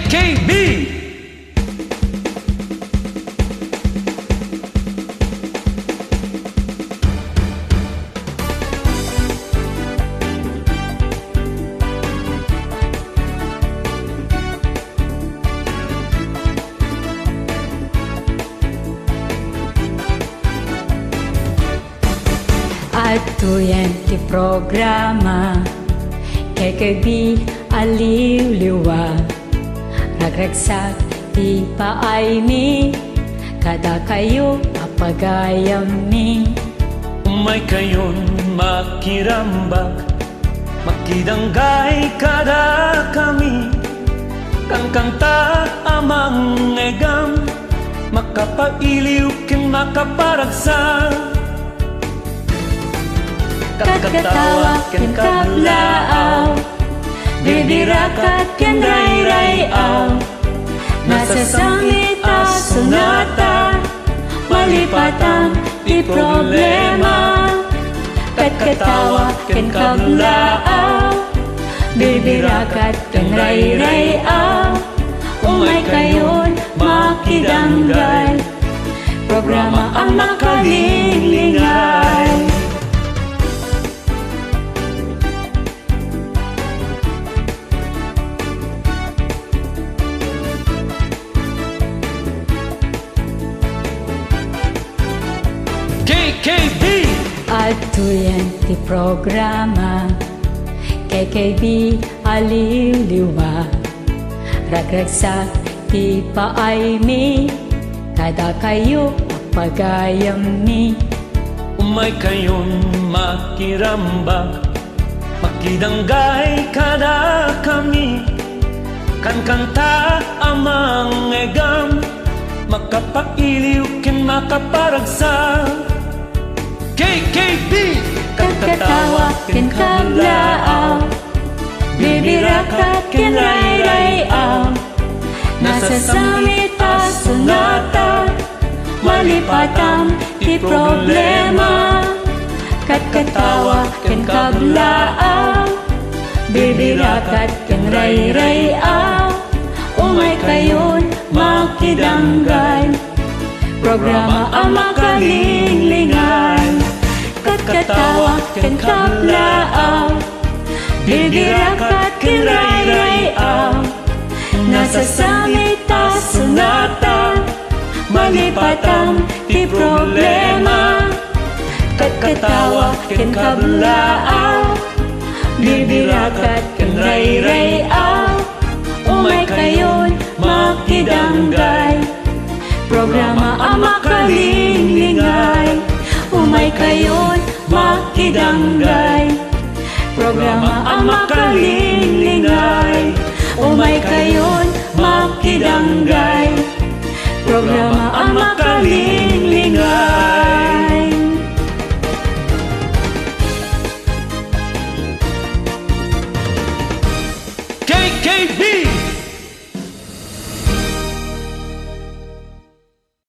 KKB. Ato yan ti programa KKB aliw-liwa ragragsak ti paay mi kada kayo apagayam mi. Umay kayon makirambak makidanggay kada kami kangkanta amang egam makapailiw ken makaparagsa Kakatawa ken kablaaw bibirakat ken ray-rayaw nasasangita sunata malipatan ti problema kakatawa ken kablaaw bibirakat ken ray-rayaw umay kayon makidanggay programa ang makalilingay. KKB. Ato yan ti programa KKB aliw-liwa ragragsak ti paay mi kada kayo apagayam mi. Umay kayon makirambak makidanggay kada kami kankanta amang egam makapailiw ken makaparagsa KKB. Kakatawa ken kablaaw bibirakat ken ray-rayaw nasasangita sunata malipatan ti problema kakatawa ken kablaaw bibirakat ken ray-rayaw umay kayon makidanggay programa ang makalilingay. Kakatawa ken kablaaw bibirakat ken ray-rayaw nasasangita sunata malipatan ti problema kakatawa ken kablaaw bibirakat ken ray-rayaw umay kayon makidanggay programa ang makalilingay. Umay kayon makidanggay programa ang makalilingay.